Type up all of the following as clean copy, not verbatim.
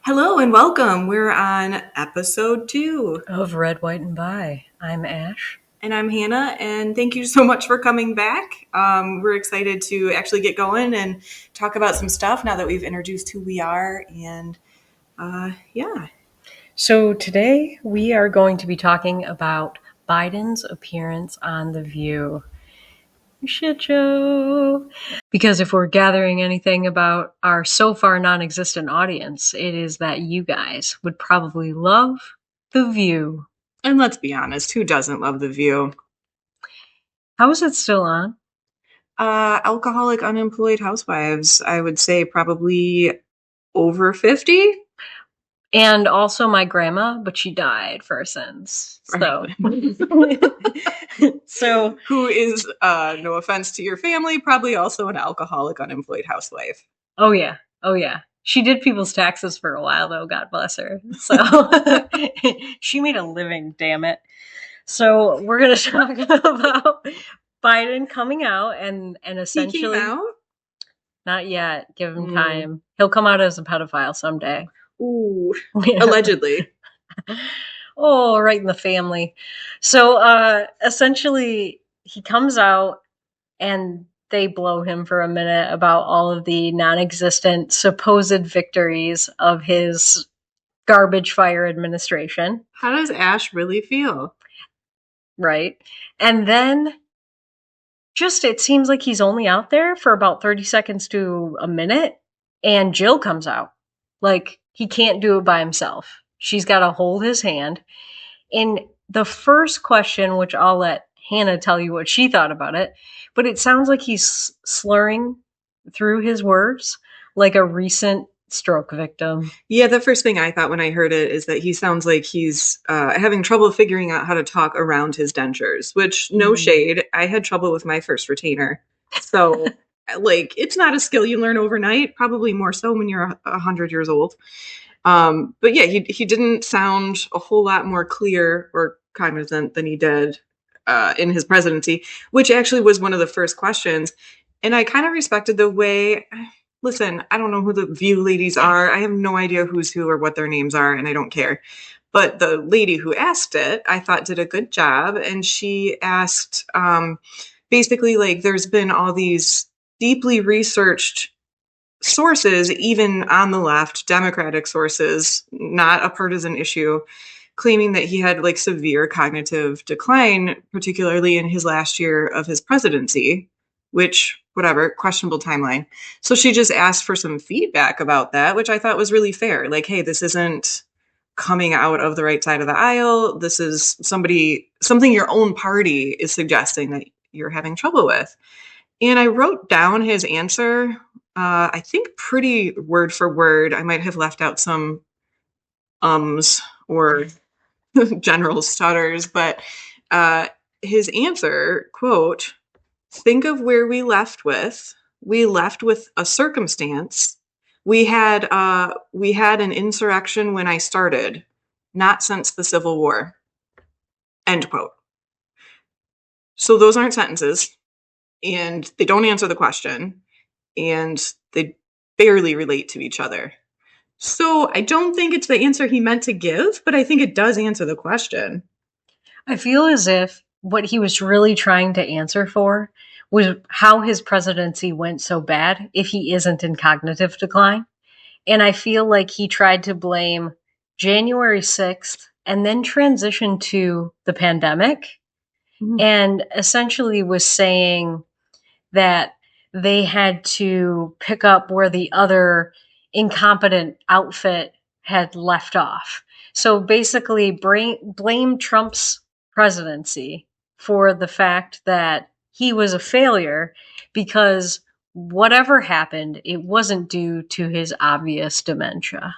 Hello and welcome. We're on episode 2. Of Red, White, and Bi. I'm Ash. And I'm Hannah, and thank you so much for coming back. We're excited to actually get going and talk about some stuff now that we've introduced who we are. And yeah. So today we are going to be talking about Biden's appearance on The View. Shit show. Because if we're gathering anything about our so far non-existent audience, it is that you guys would probably love The View. And let's be honest, who doesn't love The View? How is it still on? Alcoholic unemployed housewives, I would say probably over 50. And also my grandma, but she died for her sins. So, so who is, no offense to your family, probably also an alcoholic unemployed housewife. Oh yeah. She did people's taxes for a while, though. God bless her. So she made a living, damn it. So we're going to talk about Biden coming out and essentially... He came out? Not yet. Give him time. He'll come out as a pedophile someday. Ooh, allegedly. Oh, right in the family. So essentially, he comes out and they blow him for a minute about all of the non-existent supposed victories of his garbage fire administration. How does Ash really feel? Right. And then just it seems like he's only out there for about 30 seconds to a minute, and Jill comes out. Like, he can't do it by himself. She's got to hold his hand. And the first question, which I'll let Hannah tell you what she thought about it, but it sounds like he's slurring through his words like a recent stroke victim. Yeah, the first thing I thought when I heard it is that he sounds like he's having trouble figuring out how to talk around his dentures, which, no shade, I had trouble with my first retainer. So, like, it's not a skill you learn overnight, probably more so when you're 100 years old. But yeah, he didn't sound a whole lot more clear or cognizant than he did in his presidency, which actually was one of the first questions. And I kind of respected the way... Listen, I don't know who the View ladies are. I have no idea who's who or what their names are, and I don't care. But the lady who asked it, I thought did a good job. And she asked, basically, like, there's been all these deeply researched sources, even on the left, Democratic sources, not a partisan issue, claiming that he had, like, severe cognitive decline, particularly in his last year of his presidency, which, whatever, questionable timeline. So she just asked for some feedback about that, which I thought was really fair. Like, hey, this isn't coming out of the right side of the aisle. This is something your own party is suggesting that you're having trouble with. And I wrote down his answer, I think pretty word for word. I might have left out some ums or general stutters, but his answer, quote, "Think of where we left with. We left with a circumstance. We had an insurrection when I started, not since the Civil War." End quote. So those aren't sentences, and they don't answer the question, and they barely relate to each other. So I don't think it's the answer he meant to give, but I think it does answer the question. I feel as if what he was really trying to answer for was how his presidency went so bad if he isn't in cognitive decline. And I feel like he tried to blame January 6th and then transition to the pandemic, and essentially was saying that they had to pick up where the other incompetent outfit had left off. So basically blame Trump's presidency for the fact that he was a failure because whatever happened, it wasn't due to his obvious dementia.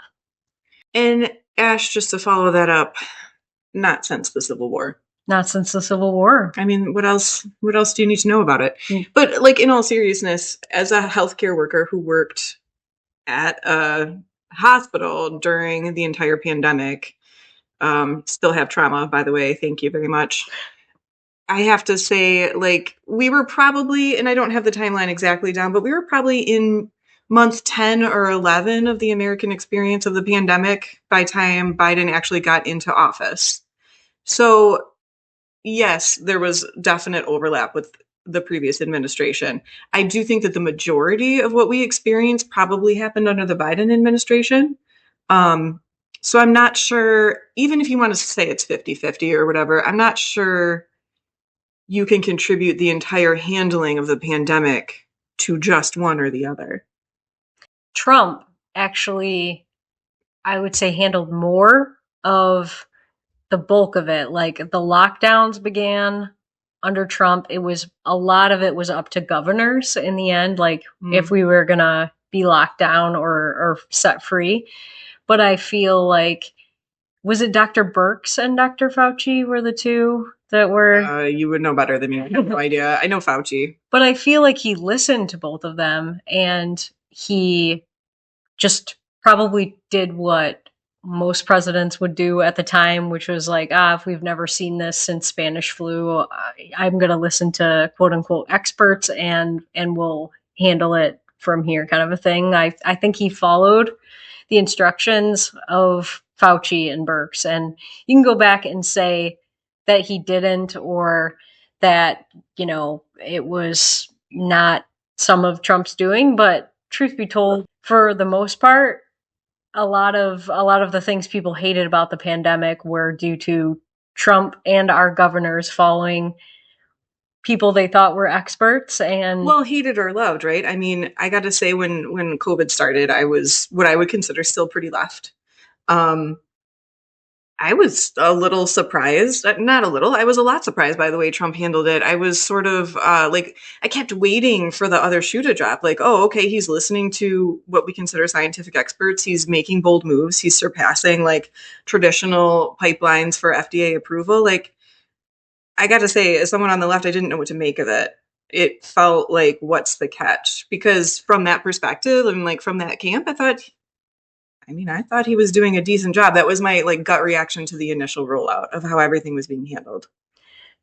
And Ash, just to follow that up, not since the Civil War. Not since the Civil War. I mean, what else do you need to know about it? But, like, in all seriousness, as a healthcare worker who worked at a hospital during the entire pandemic, still have trauma, by the way, thank you very much. I have to say, like, we were probably, and I don't have the timeline exactly down, but we were probably in month 10 or 11 of the American experience of the pandemic by time Biden actually got into office. So, yes, there was definite overlap with the previous administration. I do think that the majority of what we experienced probably happened under the Biden administration. Um, so I'm not sure, even if you want to say it's 50-50 or whatever, I'm not sure you can contribute the entire handling of the pandemic to just one or the other. Trump actually, I would say, handled more of the bulk of it. Like the lockdowns began under Trump. It was a lot of it was up to governors in the end, like if we were gonna be locked down or set free. But I feel like was it Dr. Birx and Dr. Fauci were the two that were You would know better than me. I have no idea. I know Fauci. but I feel like he listened to both of them and he just probably did what most presidents would do at the time, which was like, if we've never seen this since Spanish flu, I'm going to listen to quote unquote experts and we'll handle it from here, kind of a thing. I think he followed the instructions of Fauci and Birx, and you can go back and say that he didn't, or that it was not some of Trump's doing, but truth be told, for the most part, a lot of the things people hated about the pandemic were due to Trump and our governors following people they thought were experts. And Well, hated or loved, right? I mean, I got to say, when COVID started, I was what I would consider still pretty left. Um, I was a little surprised, not a little. I was a lot surprised by the way Trump handled it. I was sort of like, I kept waiting for the other shoe to drop. Like, oh, okay, he's listening to what we consider scientific experts. He's making bold moves. He's surpassing like traditional pipelines for FDA approval. Like, I got to say, as someone on the left, I didn't know what to make of it. It felt like, what's the catch? Because from that perspective and like from that camp, I thought he was doing a decent job. That was my like gut reaction to the initial rollout of how everything was being handled.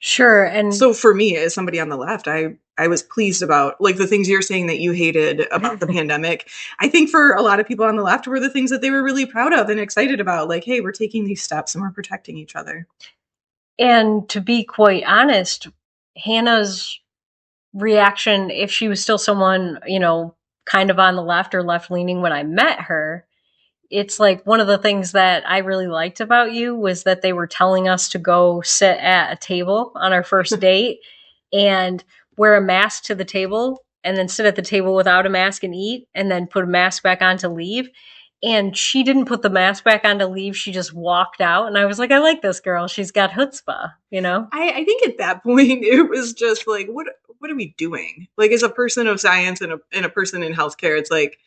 sure, and So for me, as somebody on the left, I was pleased about like the things you're saying that you hated about the pandemic. I think for a lot of people on the left were the things that they were really proud of and excited about. Like, hey, we're taking these steps and we're protecting each other. and to be quite honest, Hannah's reaction, if she was still someone, kind of on the left or left leaning when I met her, it's like one of the things that I really liked about you was that they were telling us to go sit at a table on our first date and wear a mask to the table and then sit at the table without a mask and eat and then put a mask back on to leave. And she didn't put the mask back on to leave. She just walked out. And I was like, I like this girl. She's got chutzpah. I think at that point it was just like, what are we doing? Like as a person of science and a person in healthcare, it's like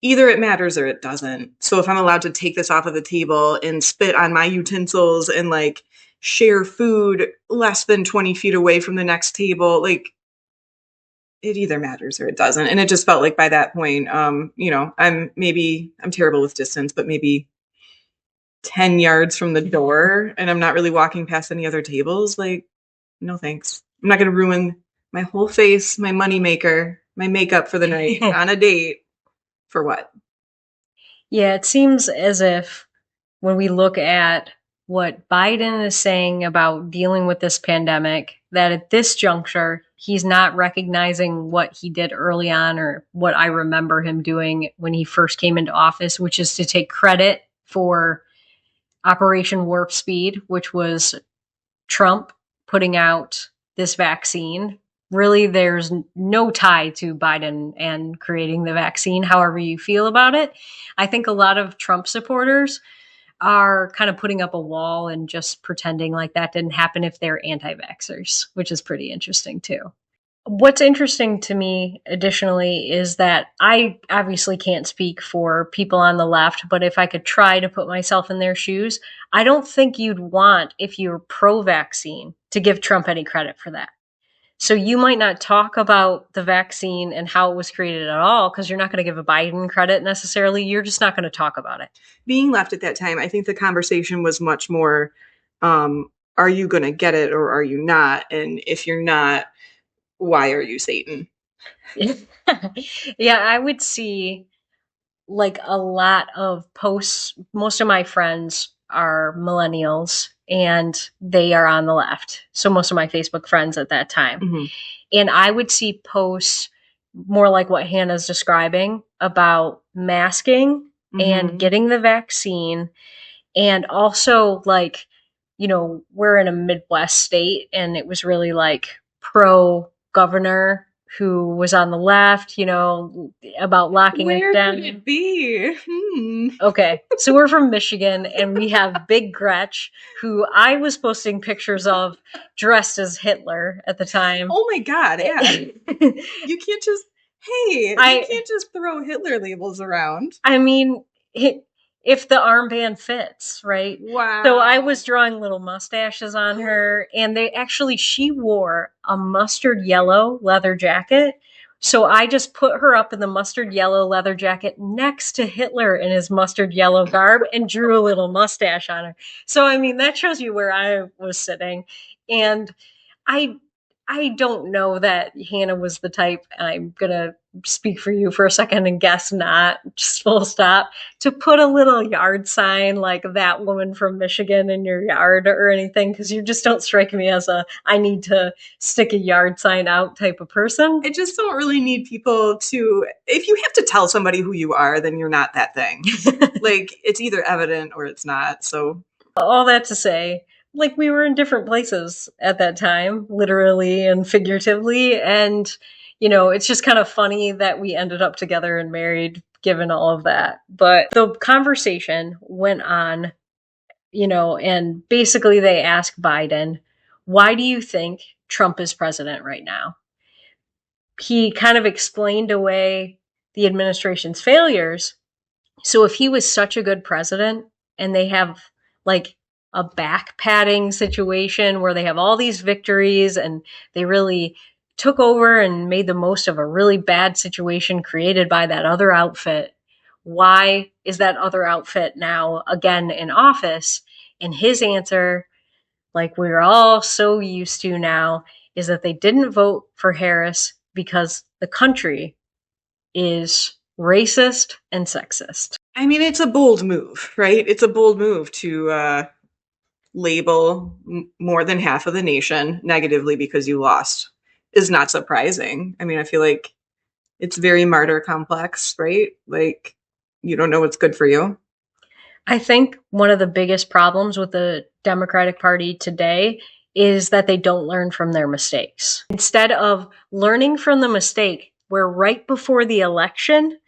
either it matters or it doesn't. So if I'm allowed to take this off of the table and spit on my utensils and like share food less than 20 feet away from the next table, like it either matters or it doesn't. And it just felt like by that point, I'm terrible with distance, but maybe 10 yards from the door and I'm not really walking past any other tables. Like, no thanks. I'm not going to ruin my whole face, my moneymaker, my makeup for the night on a date. For what? Yeah, it seems as if when we look at what Biden is saying about dealing with this pandemic, that at this juncture, he's not recognizing what he did early on or what I remember him doing when he first came into office, which is to take credit for Operation Warp Speed, which was Trump putting out this vaccine. Really, there's no tie to Biden and creating the vaccine, however you feel about it. I think a lot of Trump supporters are kind of putting up a wall and just pretending like that didn't happen if they're anti vaxxers, which is pretty interesting too. What's interesting to me, additionally, is that I obviously can't speak for people on the left, but if I could try to put myself in their shoes, I don't think you'd want, if you're pro vaccine, to give Trump any credit for that. So you might not talk about the vaccine and how it was created at all because you're not going to give a Biden credit necessarily. You're just not going to talk about it. Being left at that time, I think the conversation was much more, are you going to get it or are you not? And if you're not, why are you Satan? Yeah, I would see like a lot of posts. Most of my friends are millennials and they are on the left. So most of my Facebook friends at that time. Hmm. And I would see posts more like what Hannah's describing about masking and Hmm. getting the vaccine. And also, like, we're in a Midwest state, and it was really like pro governor who was on the left, about locking us Where could down. it be? Okay, so we're from Michigan, and we have Big Gretch, who I was posting pictures of dressed as Hitler at the time. Oh my God, yeah. You can't just, hey, you I can't just throw Hitler labels around. I mean, if the armband fits, right? So I was Wow. drawing little mustaches on her, and she wore a mustard yellow leather jacket. So I just put her up in the mustard yellow leather jacket next to Hitler in his mustard yellow garb and drew a little mustache on her. So, I mean, that shows you where I was sitting. And I I don't know that Hannah was the type, and I'm gonna speak for you for a second and guess not, just full stop, to put a little yard sign like that woman from Michigan in your yard or anything, because you just don't strike me as a I need to stick a yard sign out type of person. I just don't really need people to, if you have to tell somebody who you are, then you're not that thing. Like, it's either evident or it's not. So, All that to say, like, we were in different places at that time, literally and figuratively. And, it's just kind of funny that we ended up together and married given all of that. But the conversation went on, and basically they asked Biden, why do you think Trump is president right now? He kind of explained away the administration's failures. So if he was such a good president and they have like a back padding situation where they have all these victories and they really took over and made the most of a really bad situation created by that other outfit, why is that other outfit now again in office? And his answer, like we're all so used to now, is that they didn't vote for Harris because the country is racist and sexist. I mean, it's a bold move, right? It's a bold move to label more than half of the nation negatively because you lost is not surprising. I mean, I feel like it's very martyr complex, right? Like, you don't know what's good for you. I think one of the biggest problems with the Democratic Party today is that they don't learn from their mistakes. Instead of learning from the mistake, where right before the election,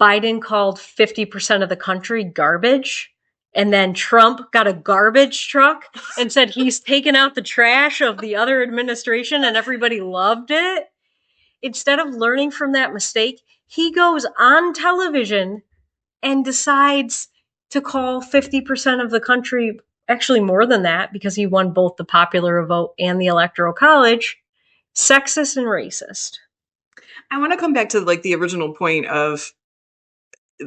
Biden called 50% of the country garbage. And then Trump got a garbage truck and said he's taken out the trash of the other administration and everybody loved it. Instead of learning from that mistake, he goes on television and decides to call 50% of the country, actually more than that, because he won both the popular vote and the electoral college, sexist and racist. I want to come back to like the original point of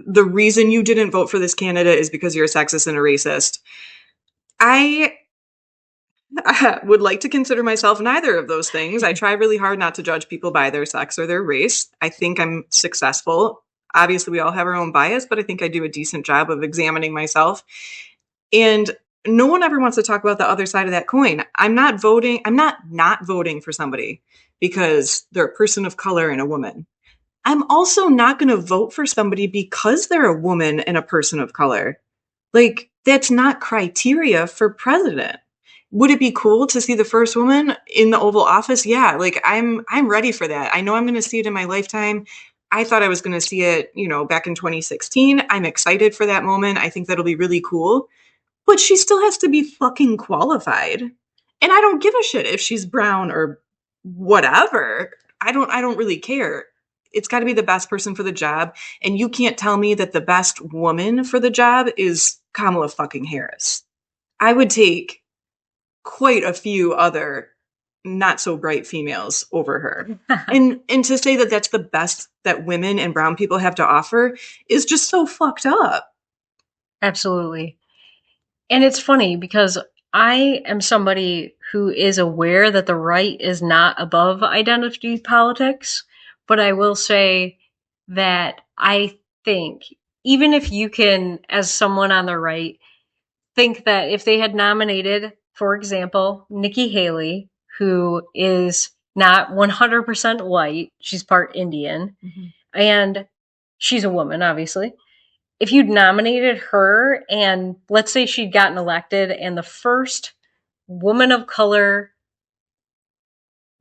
the reason you didn't vote for this candidate is because you're a sexist and a racist. I would like to consider myself neither of those things. I try really hard not to judge people by their sex or their race. I think I'm successful. Obviously, we all have our own bias, but I think I do a decent job of examining myself. And no one ever wants to talk about the other side of that coin. I'm not voting for somebody because they're a person of color and a woman. I'm also not going to vote for somebody because they're a woman and a person of color. Like, that's not criteria for president. Would it be cool to see the first woman in the Oval Office? Yeah, like I'm ready for that. I know I'm going to see it in my lifetime. I thought I was going to see it, back in 2016. I'm excited for that moment. I think that'll be really cool. But she still has to be fucking qualified. And I don't give a shit if she's brown or whatever. I don't really care. It's got to be the best person for the job, and you can't tell me that the best woman for the job is Kamala fucking Harris. I would take quite a few other not so bright females over her. And to say that that's the best that women and brown people have to offer is just so fucked up. Absolutely. And it's funny because I am somebody who is aware that the right is not above identity politics, But I will say that I think, even if you can, as someone on the right, think that if they had nominated, for example, Nikki Haley, who is not 100% white, she's part Indian, Mhm. and she's a woman, obviously. If you'd nominated her, and let's say she'd gotten elected, and the first woman of color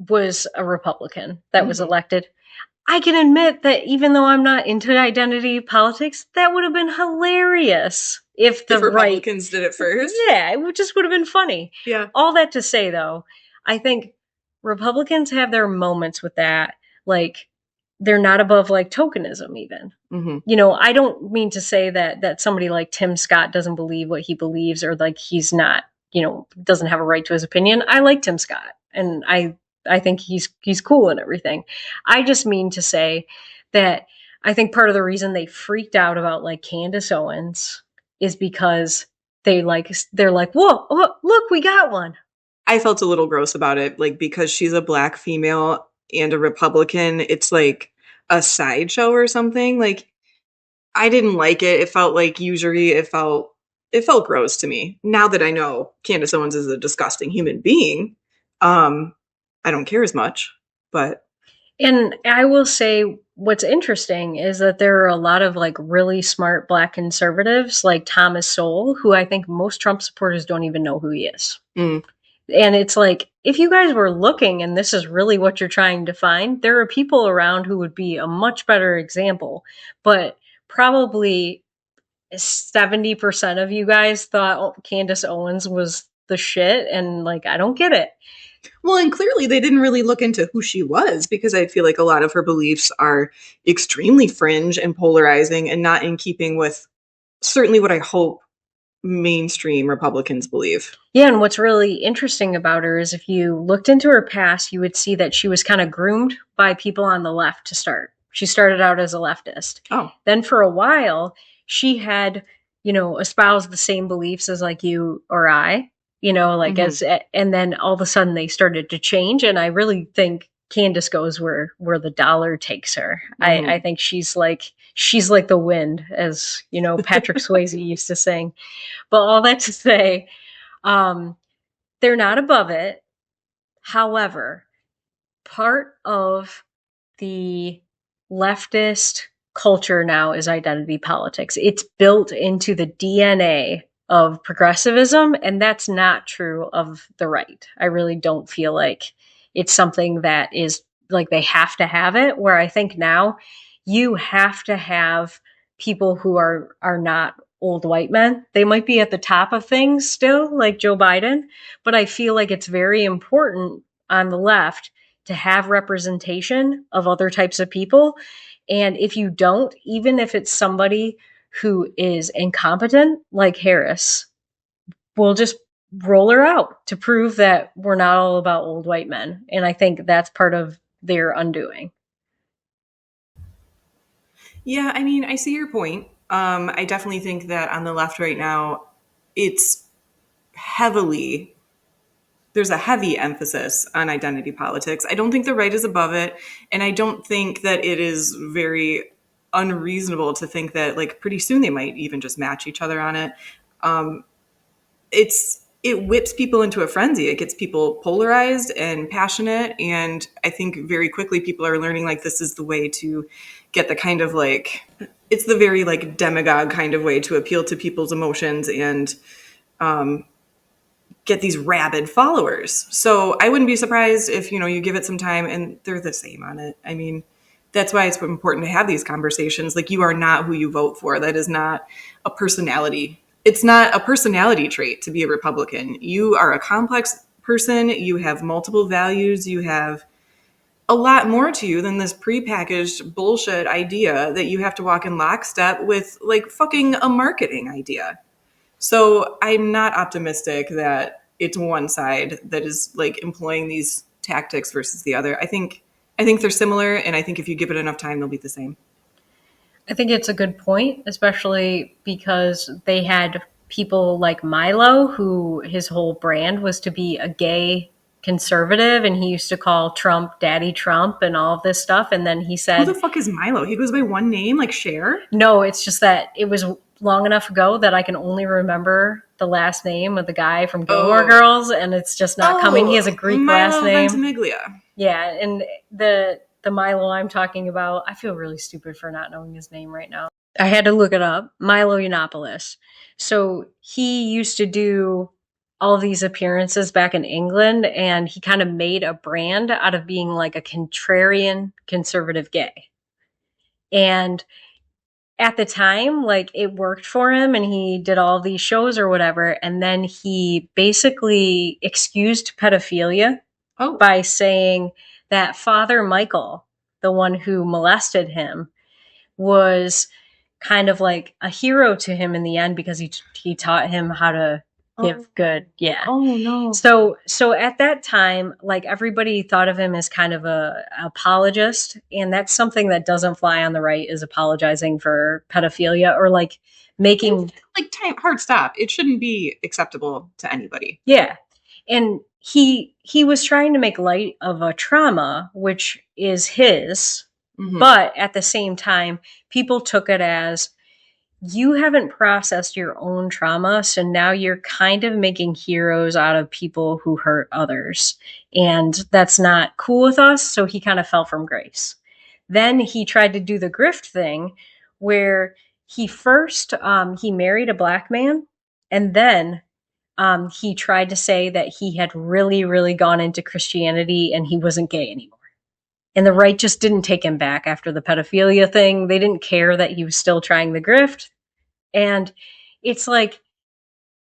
was a Republican that was Mhm. elected, I can admit that even though I'm not into identity politics, that would have been hilarious if the If right, Republicans did it first. yeah, it just would have been funny. Yeah. All that to say, though, I think Republicans have their moments with that. Like, they're not above like tokenism, even. Hmm. I don't mean to say that somebody like Tim Scott doesn't believe what he believes, or like he's not, doesn't have a right to his opinion. I like Tim Scott, and I think he's cool and everything. I just mean to say that I think part of the reason they freaked out about like Candace Owens is because they're like, whoa, oh, look, we got one. I felt a little gross about it, like because she's a black female and a Republican, it's like a sideshow or something. Like I didn't like it. It felt like usury. It felt gross to me. Now that I know Candace Owens is a disgusting human being, um, I don't care as much. But And I will say what's interesting is that there are a lot of like really smart black conservatives like Thomas Sowell, who I think most Trump supporters don't even know who he is. mm, And it's like, if you guys were looking and this is really what you're trying to find, there are people around who would be a much better example. But probably 70% of you guys thought Candace Owens was the shit. And like, I don't get it. well, and clearly they didn't really look into who she was because I feel like a lot of her beliefs are extremely fringe and polarizing and not in keeping with certainly what I hope mainstream Republicans believe. Yeah, and what's really interesting about her is if you looked into her past, you would see that she was kind of groomed by people on the left to start. She started out as a leftist. Oh. Then for a while, she had, espoused the same beliefs as like you or I, like Hmm. as, and then all of a sudden they started to change. And I really think Candace goes where the dollar takes her. I Hmm. think she's like the wind, as Patrick Swayze used to sing. But all that to say, um, they're not above it. However, part of the leftist culture now is identity politics. It's built into the DNA of progressivism, and that's not true of the right. I really don't feel like it's something that is like they have to have it, where I think now you have to have people who are not old white men. They might be at the top of things still, like Joe Biden, but I feel like it's very important on the left to have representation of other types of people. And if you don't, even if it's somebody who is incompetent, like Harris, we'll just roll her out to prove that we're not all about old white men. And I think that's part of their undoing. Yeah, I mean, I see your point. I definitely think that on the left right now, it's heavily there's a heavy emphasis on identity politics. I don't think the right is above it, and I don't think that it is very unreasonable to think that like pretty soon they might even just match each other on it. Um, it whips people into a frenzy. It gets people polarized and passionate, and I think very quickly people are learning like this is the way to get the kind of like it's the very like demagogue kind of way to appeal to people's emotions and get these rabid followers. So I wouldn't be surprised if, you give it some time and they're the same on it. I mean, that's why it's important to have these conversations. Like you are not who you vote for. That is not a personality. It's not a personality trait to be a Republican. You are a complex person. You have multiple values. You have a lot more to you than this prepackaged bullshit idea that you have to walk in lockstep with like fucking a marketing idea. So I'm not optimistic that it's one side that is like employing these tactics versus the other. I think they're similar, and I think if you give it enough time, they'll be the same. I think it's a good point, especially because they had people like Milo, who his whole brand was to be a gay conservative, and he used to call Trump Daddy Trump and all of this stuff. And then he Who said, the fuck is Milo? He goes by one name, like Cher? no, it's just that it was long enough ago that I can only remember the last name of the guy from Gilmore Oh. Girls, and it's just not coming. He has a Greek last Milo name. Ventimiglia. Yeah, and the Milo I'm talking about, I feel really stupid for not knowing his name right now. I had to look it up. Milo Yiannopoulos. So he used to do all these appearances back in England, and he kind of made a brand out of being like a contrarian conservative gay. And at the time, like, it worked for him and he did all these shows or whatever. And then he basically excused pedophilia by saying that Father Michael, the one who molested him, was kind of like a hero to him in the end because he taught him how to give good. Yeah. Oh no. So at that time, like, everybody thought of him as kind of a apologist, and that's something that doesn't fly on the right, is apologizing for pedophilia or like making like hard stop. It shouldn't be acceptable to anybody. Yeah. And he was trying to make light of a trauma, which is his, but at the same time, people took it as, you haven't processed your own trauma, so now you're kind of making heroes out of people who hurt others. And that's not cool with us, so he kind of fell from grace. Then he tried to do the grift thing, where he first he married a black man, and then he tried to say that he had really, really gone into Christianity and he wasn't gay anymore. And the right just didn't take him back after the pedophilia thing. They didn't care that he was still trying the grift. And it's like,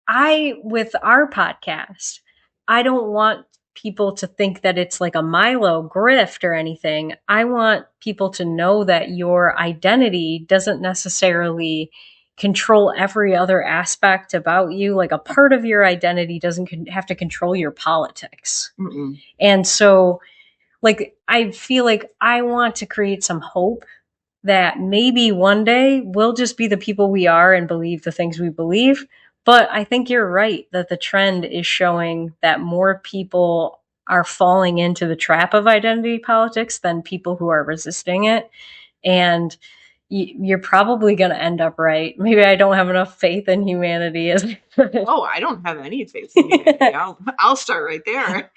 with our podcast, I don't want people to think that it's like a Milo grift or anything. I want people to know that your identity doesn't necessarily control every other aspect about you. Like, a part of your identity doesn't have to control your politics. Mm-mm. And so, like, I feel like I want to create some hope that maybe one day we'll just be the people we are and believe the things we believe. But I think you're right that the trend is showing that more people are falling into the trap of identity politics than people who are resisting it. And you're probably going to end up right. Maybe I don't have enough faith in humanity. Oh, I don't have any faith in humanity. I'll start right there.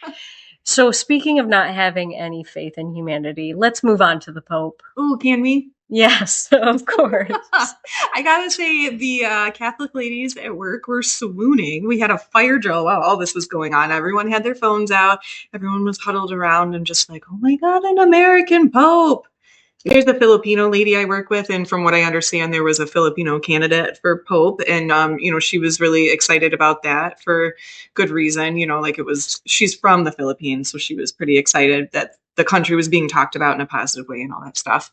So, speaking of not having any faith in humanity, let's move on to the Pope. Oh, can we? Yes, of course. I gotta say, the Catholic ladies at work were swooning. We had a fire drill while all this was going on. Everyone had their phones out. Everyone was huddled around and just like, oh my God, an American Pope. There's a Filipino lady I work with, and from what I understand, there was a Filipino candidate for Pope, and she was really excited about that for good reason. She's from the Philippines, so she was pretty excited that the country was being talked about in a positive way and all that stuff.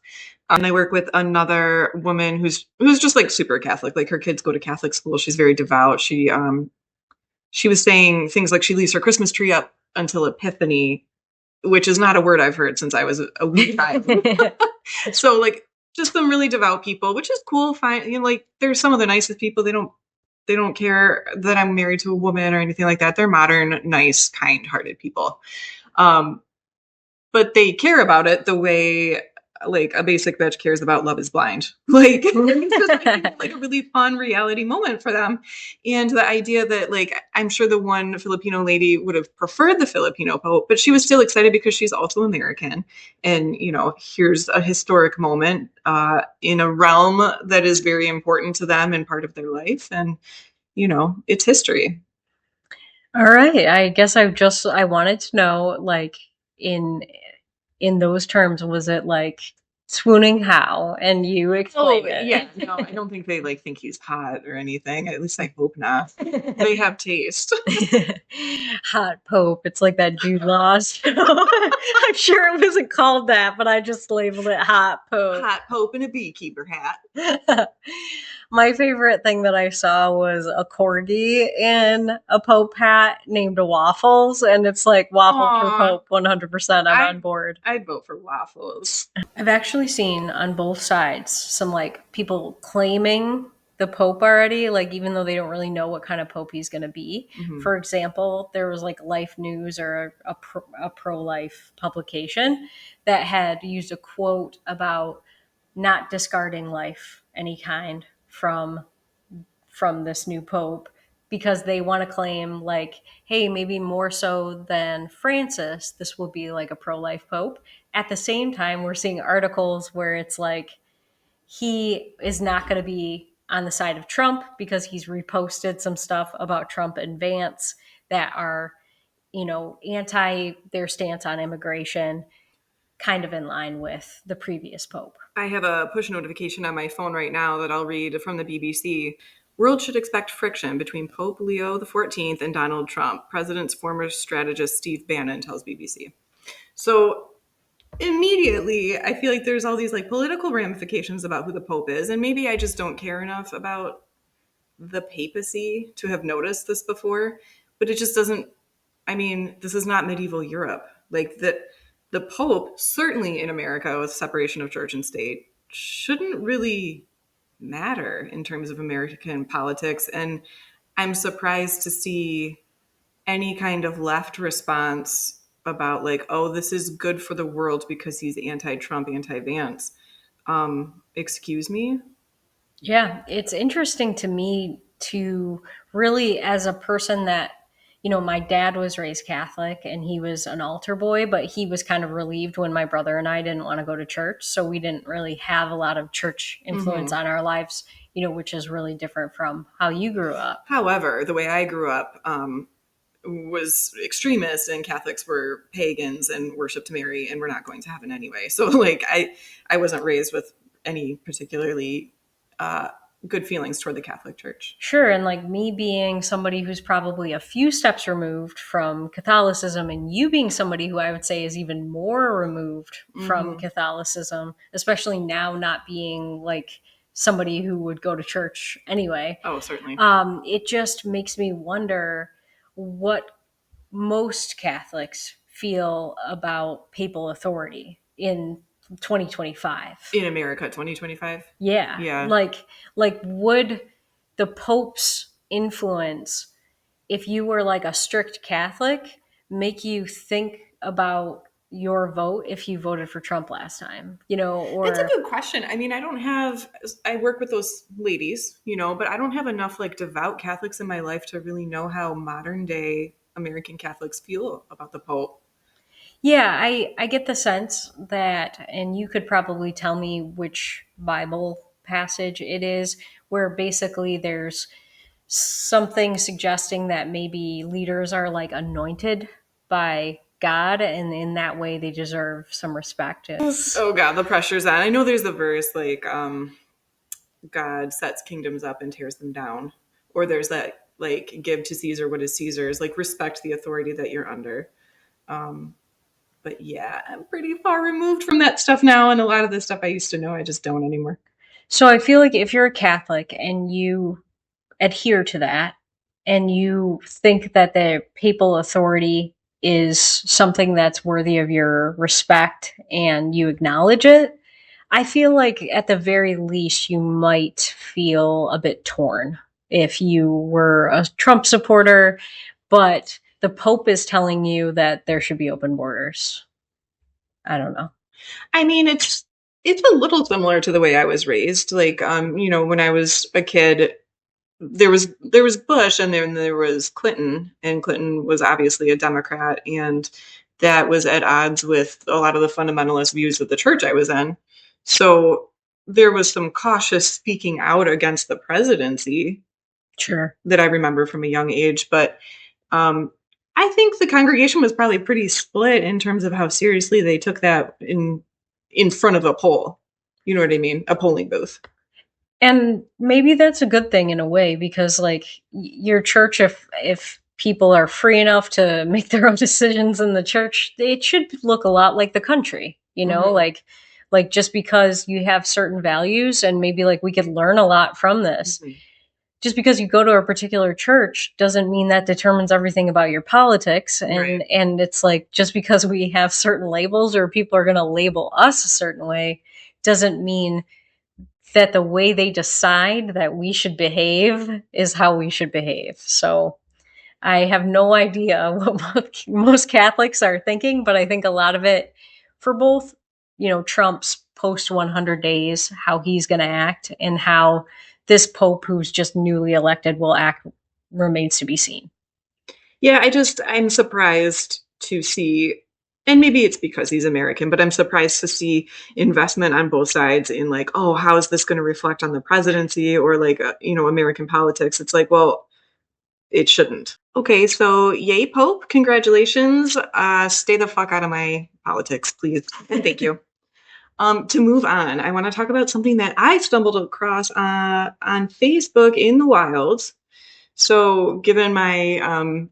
And I work with another woman who's just like super Catholic. Like, her kids go to Catholic school. She's very devout. She was saying things like she leaves her Christmas tree up until Epiphany, which is not a word I've heard since I was a wee child. So, like, just some really devout people, which is cool. Fine. Like, they're some of the nicest people. They don't care that I'm married to a woman or anything like that. They're modern, nice, kind-hearted people. But they care about it the way, like, a basic bitch cares about Love is Blind. Like, it's just like a really fun reality moment for them. And the idea that, like, I'm sure the one Filipino lady would have preferred the Filipino Pope, but she was still excited because she's also American. And, here's a historic moment in a realm that is very important to them and part of their life. And, it's history. All right. I guess I wanted to know, like, in those terms, was it like swooning how? And you explained it. Yeah. No, I don't think they think he's hot or anything. At least I hope not. They have taste. Hot Pope. It's like that Jude Law show. I'm sure it wasn't called that, but I just labeled it Hot Pope. Hot Pope in a beekeeper hat. My favorite thing that I saw was a corgi in a Pope hat named Waffles, and it's like, Waffle for Pope, 100%. I'm on board. I'd vote for Waffles. I've actually seen on both sides some, like, people claiming the Pope already, like even though they don't really know what kind of Pope he's going to be. Mm-hmm. For example, there was like Life News or a pro life publication that had used a quote about not discarding life any kind from this new Pope because they want to claim like, hey, maybe more so than Francis, this will be like a pro-life Pope. At the same time, we're seeing articles where it's like he is not going to be on the side of Trump because he's reposted some stuff about Trump and Vance that are, anti their stance on immigration, kind of in line with the previous Pope. I have a push notification on my phone right now that I'll read from the BBC. World should expect friction between Pope Leo XIV and Donald Trump, President's former strategist Steve Bannon tells BBC. So immediately, I feel like there's all these like political ramifications about who the Pope is, and maybe I just don't care enough about the papacy to have noticed this before, but it just doesn't. I mean, this is not medieval Europe. Like the Pope, certainly in America with separation of church and state, shouldn't really matter in terms of American politics. And I'm surprised to see any kind of left response about like, oh, this is good for the world because he's anti-Trump, anti-Vance. Excuse me? Yeah, it's interesting to me to really, as a person that, my dad was raised Catholic and he was an altar boy, but he was kind of relieved when my brother and I didn't want to go to church. So we didn't really have a lot of church influence on our lives, which is really different from how you grew up. However, the way I grew up, was extremist and Catholics were pagans and worshiped Mary and were not going to heaven anyway. So like I wasn't raised with any particularly good feelings toward the Catholic Church. Sure. And like me being somebody who's probably a few steps removed from Catholicism, and you being somebody who I would say is even more removed from Catholicism, especially now not being like somebody who would go to church anyway. Oh, certainly. It just makes me wonder what most Catholics feel about papal authority in 2025. In America, 2025? Yeah. Yeah. Like would the Pope's influence, if you were like a strict Catholic, make you think about your vote if you voted for Trump last time? Or That's a good question. I mean, I work with those ladies, but I don't have enough like devout Catholics in my life to really know how modern day American Catholics feel about the Pope. yeah, I get the sense that, and you could probably tell me which Bible passage it is, where basically there's something suggesting that maybe leaders are like anointed by God, and in that way they deserve some respect. Oh God, the pressure's on. I know there's the verse like God sets kingdoms up and tears them down. Or there's that like give to Caesar what is Caesar's, like respect the authority that you're under. But yeah, I'm pretty far removed from that stuff now, and a lot of the stuff I used to know I just don't anymore. So I feel like if you're a Catholic and you adhere to that, and you think that the papal authority is something that's worthy of your respect and you acknowledge it, I feel like at the very least you might feel a bit torn if you were a Trump supporter, but the Pope is telling you that there should be open borders. I don't know. I mean, it's a little similar to the way I was raised. Like, when I was a kid, there was Bush and then there was Clinton, and Clinton was obviously a Democrat, and that was at odds with a lot of the fundamentalist views of the church I was in. So there was some cautious speaking out against the presidency. Sure. That I remember from a young age, but I think the congregation was probably pretty split in terms of how seriously they took that in front of a poll. You know what I mean? A polling booth. And maybe that's a good thing in a way, because like your church, if people are free enough to make their own decisions in the church, it should look a lot like the country, like just because you have certain values and maybe like we could learn a lot from this. Just because you go to a particular church doesn't mean that determines everything about your politics. And Right. and it's like, just because we have certain labels or people are going to label us a certain way doesn't mean that the way they decide that we should behave is how we should behave. So I have no idea what most Catholics are thinking, but I think a lot of it for both, Trump's post 100 days, how he's going to act, and how this Pope who's just newly elected will act remains to be seen. Yeah, I'm surprised to see, and maybe it's because he's American, but I'm surprised to see investment on both sides in like, oh, how is this going to reflect on the presidency or like, American politics? It's like, well, it shouldn't. Okay, so yay, Pope, congratulations. Stay the fuck out of my politics, please, and thank you. To move on, I want to talk about something that I stumbled across on Facebook in the wild. So, given my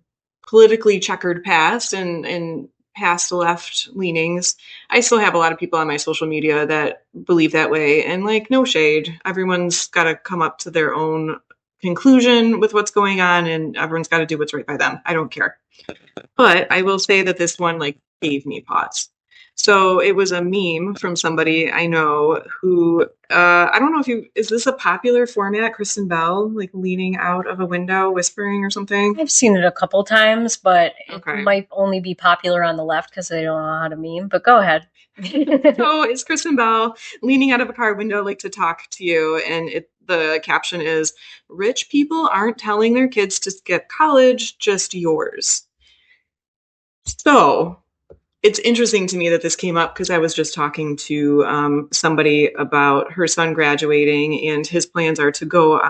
politically checkered past and past left leanings, I still have a lot of people on my social media that believe that way. And, like, no shade. Everyone's got to come up to their own conclusion with what's going on, and everyone's got to do what's right by them. I don't care. But I will say that this one, like, gave me pause. So it was a meme from somebody I know who, I don't know if is this a popular format, Kristen Bell, like leaning out of a window, whispering or something? I've seen it a couple times, but it Okay. might only be popular on the left because they don't know how to meme, but go ahead. So it's Kristen Bell leaning out of a car window, like to talk to you. And the caption is, rich people aren't telling their kids to skip college, just yours. So it's interesting to me that this came up because I was just talking to somebody about her son graduating, and his plans are to go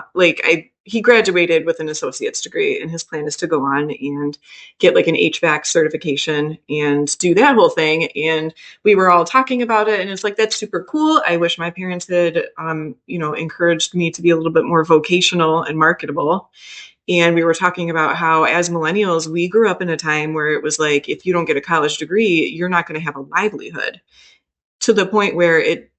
he graduated with an associate's degree, and his plan is to go on and get like an HVAC certification and do that whole thing. And we were all talking about it, and it's like, that's super cool. I wish my parents had encouraged me to be a little bit more vocational and marketable. And we were talking about how, as millennials, we grew up in a time where it was like, if you don't get a college degree, you're not going to have a livelihood, to the point where it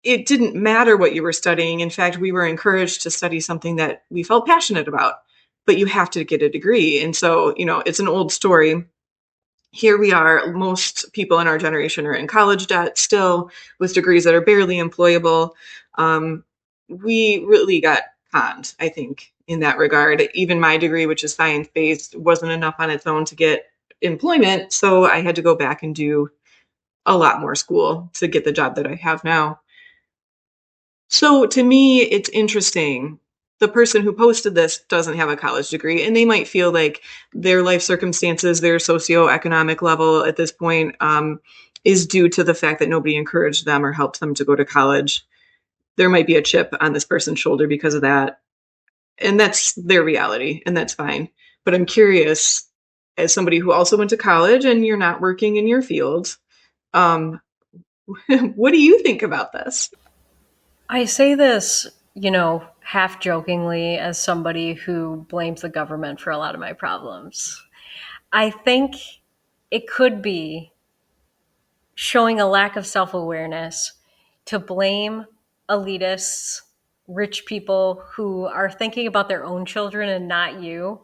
didn't matter what you were studying. In fact, we were encouraged to study something that we felt passionate about, but you have to get a degree. And so, it's an old story. Here we are, most people in our generation are in college debt still, with degrees that are barely employable. We really got conned, I think, in that regard. Even my degree, which is science-based, wasn't enough on its own to get employment, so I had to go back and do a lot more school to get the job that I have now. So to me, it's interesting. The person who posted this doesn't have a college degree, and they might feel like their life circumstances, their socioeconomic level at this point, is due to the fact that nobody encouraged them or helped them to go to college. There might be a chip on this person's shoulder because of that. And that's their reality, and that's fine. But I'm curious, as somebody who also went to college and you're not working in your field, um, what do you think about this? I say this, half jokingly as somebody who blames the government for a lot of my problems. I think it could be showing a lack of self awareness to blame elitists, rich people who are thinking about their own children and not you,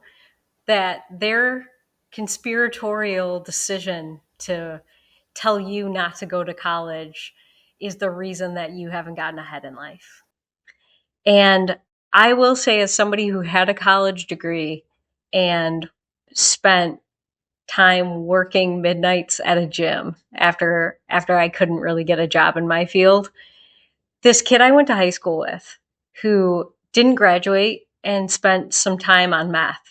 that their conspiratorial decision to tell you not to go to college is the reason that you haven't gotten ahead in life. And I will say, as somebody who had a college degree and spent time working midnights at a gym after I couldn't really get a job in my field, this kid I went to high school with who didn't graduate and spent some time on math.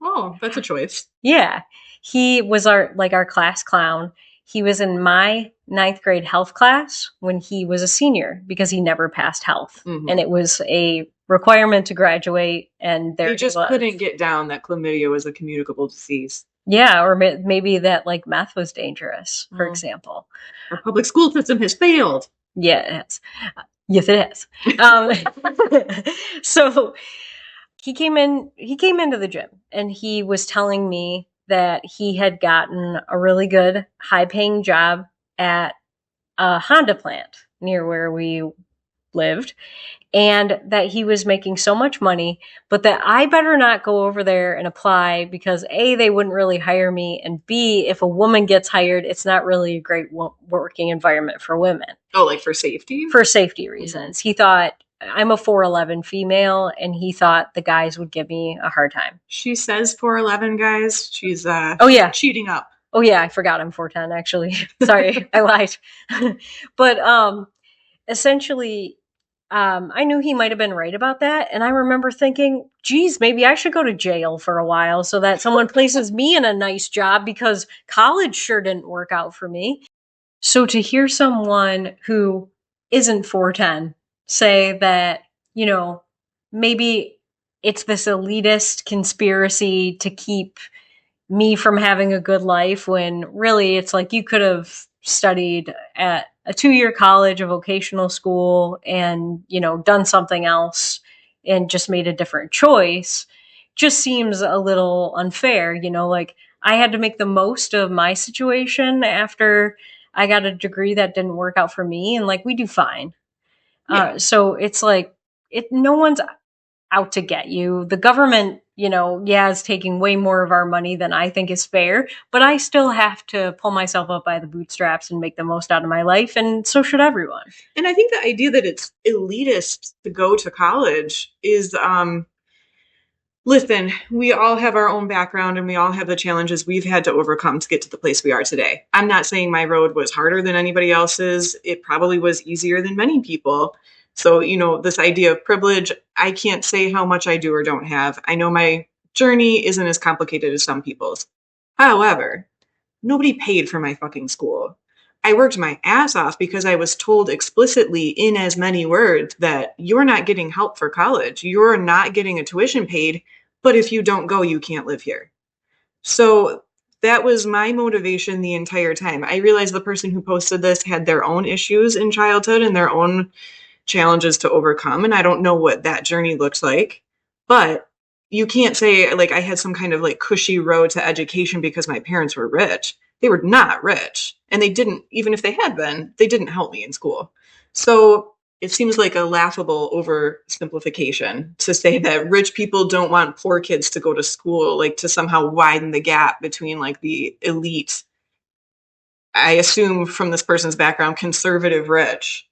Oh, that's a choice. Yeah. He was our class clown. He was in my ninth grade health class when he was a senior because he never passed health. Mhm. And it was a requirement to graduate. And there They just couldn't get down that chlamydia was a communicable disease. Yeah, or maybe that like meth was dangerous, for example. Our public school system has failed. Yeah, it has. Yes, it has. So he came into the gym and he was telling me that he had gotten a really good high paying job at a Honda plant near where we lived, and that he was making so much money, but that I better not go over there and apply because A, they wouldn't really hire me, and B, if a woman gets hired, it's not really a great working environment for women. Oh, like for safety? For safety reasons. He thought, I'm a 4'11 female, and he thought the guys would give me a hard time. She says 4'11, guys. She's cheating up. Oh yeah, I forgot I'm 4'10 actually. Sorry, I lied. But essentially, I knew he might have been right about that, and I remember thinking, geez, maybe I should go to jail for a while so that someone places me in a nice job, because college sure didn't work out for me. So to hear someone who isn't 4'10 say that, maybe it's this elitist conspiracy to keep me from having a good life, when really it's like you could have studied at a 2-year college, a vocational school, and, done something else and just made a different choice, just seems a little unfair. Like, I had to make the most of my situation after I got a degree that didn't work out for me, and like, we do fine. Yeah. So it's like, no one's out to get you. The government, is taking way more of our money than I think is fair, but I still have to pull myself up by the bootstraps and make the most out of my life, and so should everyone. And I think the idea that it's elitist to go to college is, listen, we all have our own background and we all have the challenges we've had to overcome to get to the place we are today. I'm not saying my road was harder than anybody else's. It probably was easier than many people. So, this idea of privilege, I can't say how much I do or don't have. I know my journey isn't as complicated as some people's. However, nobody paid for my fucking school. I worked my ass off because I was told explicitly in as many words that you're not getting help for college. You're not getting a tuition paid, but if you don't go, you can't live here. So that was my motivation the entire time. I realized the person who posted this had their own issues in childhood and their own challenges to overcome. And I don't know what that journey looks like, but you can't say like I had some kind of like cushy road to education because my parents were rich. They were not rich. And they didn't, even if they had been, they didn't help me in school. So it seems like a laughable oversimplification to say that rich people don't want poor kids to go to school, like to somehow widen the gap between like the elite, I assume from this person's background, conservative rich,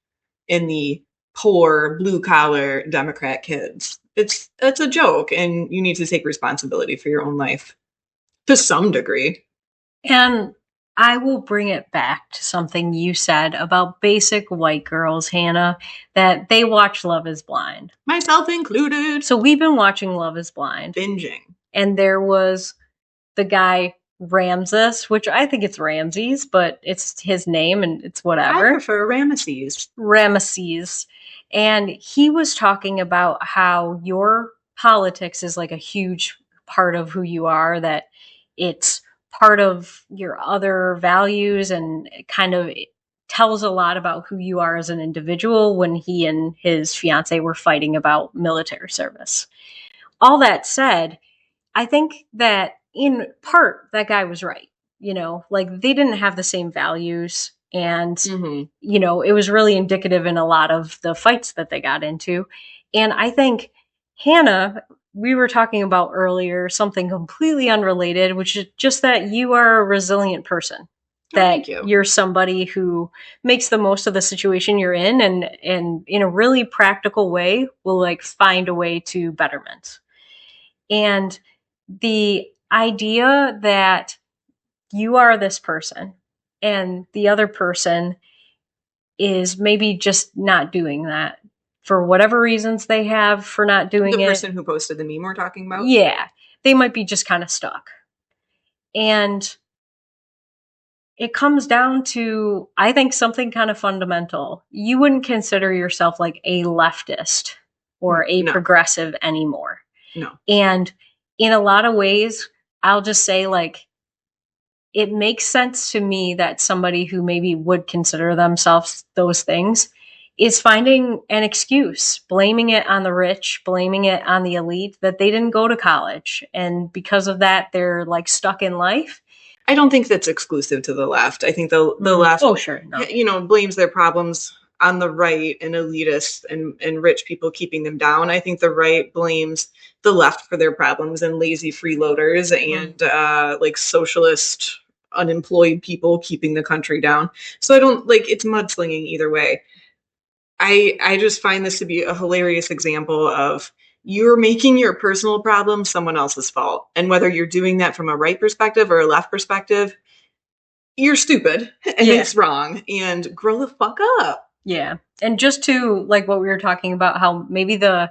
and the poor blue collar Democrat kids. It's a joke, and you need to take responsibility for your own life to some degree. And I will bring it back to something you said about basic white girls, Hannah, that they watch Love is Blind. Myself included. So we've been watching Love is Blind. Binging. And there was the guy Ramses, which I think it's Ramses, but it's his name and it's whatever. I prefer Ramesses. Ramesses. And he was talking about how your politics is like a huge part of who you are, that it's part of your other values, and it kind of tells a lot about who you are as an individual, when he and his fiance were fighting about military service. All that said, I think that in part that guy was right. Like, they didn't have the same values, and it was really indicative in a lot of the fights that they got into. And I think, Hannah, we were talking about earlier something completely unrelated, which is just that you are a resilient person. That you're somebody who makes the most of the situation you're in, and in a really practical way will like find a way to betterment. And the idea that you are this person and the other person is maybe just not doing that for whatever reasons they have for not doing it. The person who posted the meme we're talking about? Yeah. They might be just kind of stuck. And it comes down to, I think, something kind of fundamental. You wouldn't consider yourself like a leftist or a progressive anymore. No. And in a lot of ways, I'll just say, like, it makes sense to me that somebody who maybe would consider themselves those things is finding an excuse, blaming it on the rich, blaming it on the elite, that they didn't go to college. And because of that, they're like stuck in life. I don't think that's exclusive to the left. I think the left, oh, sure, no. Blames their problems on the right and elitists and rich people keeping them down. I think the right blames the left for their problems and lazy freeloaders and like socialist unemployed people keeping the country down. So I don't like it's mudslinging either way. I just find this to be a hilarious example of you're making your personal problem someone else's fault. And whether you're doing that from a right perspective or a left perspective, you're stupid and Yeah. it's wrong and grow the fuck up. Yeah. And just to like what we were talking about, how maybe the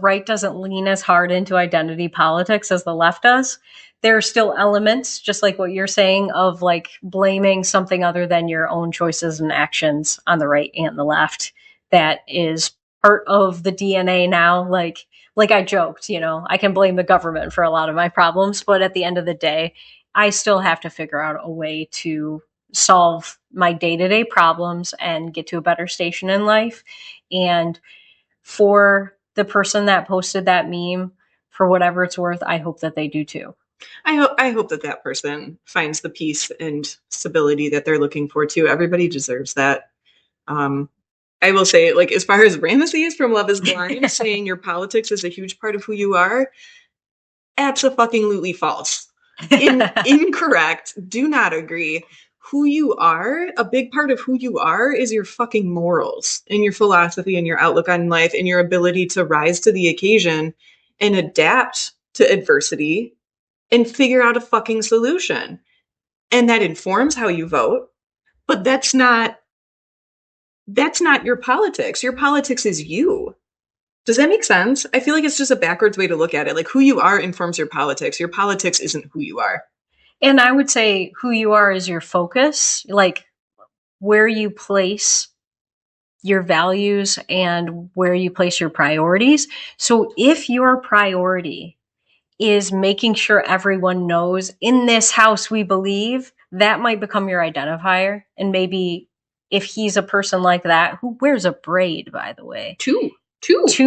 right doesn't lean as hard into identity politics as the left does. There are still elements, just like what you're saying, of like blaming something other than your own choices and actions on the right and the left. That is part of the DNA now. Like I joked, you know, I can blame the government for a lot of my problems, but at the end of the day, I still have to figure out a way to solve my day-to-day problems and get to a better station in life. And for the person that posted that meme, for whatever it's worth, I hope that they do too. I hope that that person finds the peace and stability that they're looking for too. Everybody deserves that. Um, I will say, like, as far as Ramesses from Love is Blind saying your politics is a huge part of who you are, absolutely false. Incorrect. Do not agree. Who you are, a big part of who you are is your fucking morals and your philosophy and your outlook on life and your ability to rise to the occasion and adapt to adversity and figure out a fucking solution. And that informs how you vote, but that's not your politics. Your politics is you. Does that make sense? I feel like it's just a backwards way to look at it. Like who you are informs your politics. Your politics isn't who you are. And I would say who you are is your focus, like where you place your values and where you place your priorities. So if your priority is making sure everyone knows in this house we believe, that might become your identifier. And maybe if he's a person like that, who wears a braid, by the way, two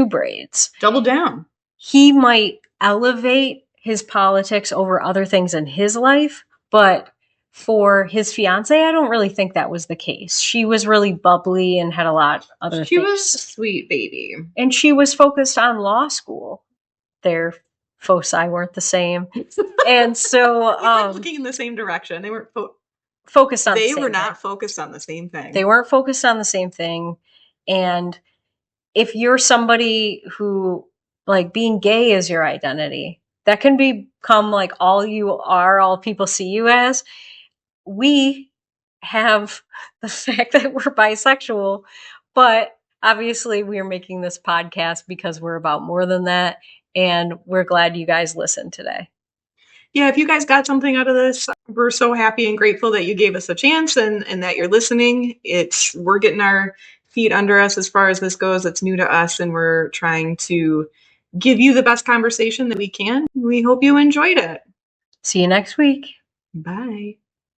braids, Double down. he might elevate his politics over other things in his life. But for his fiance, I don't really think that was the case. She was really bubbly and had a lot of other She things. was a sweet baby. And she was focused on law school. Their foci weren't the same. And so They weren't looking in the same direction. They weren't focused on the they same were not thing. focused on the same thing. They weren't focused on the same thing. And if you're somebody who, like, being gay is your identity, that can become like all you are, all people see you as. We have the fact that we're bisexual, but obviously we are making this podcast because we're about more than that. And we're glad you guys listened today. Yeah, if you guys got something out of this, we're so happy and grateful that you gave us a chance and that you're listening. We're getting our feet under us as far as this goes. It's new to us and we're trying to give you the best conversation that we can. We hope you enjoyed it. See you next week. Bye.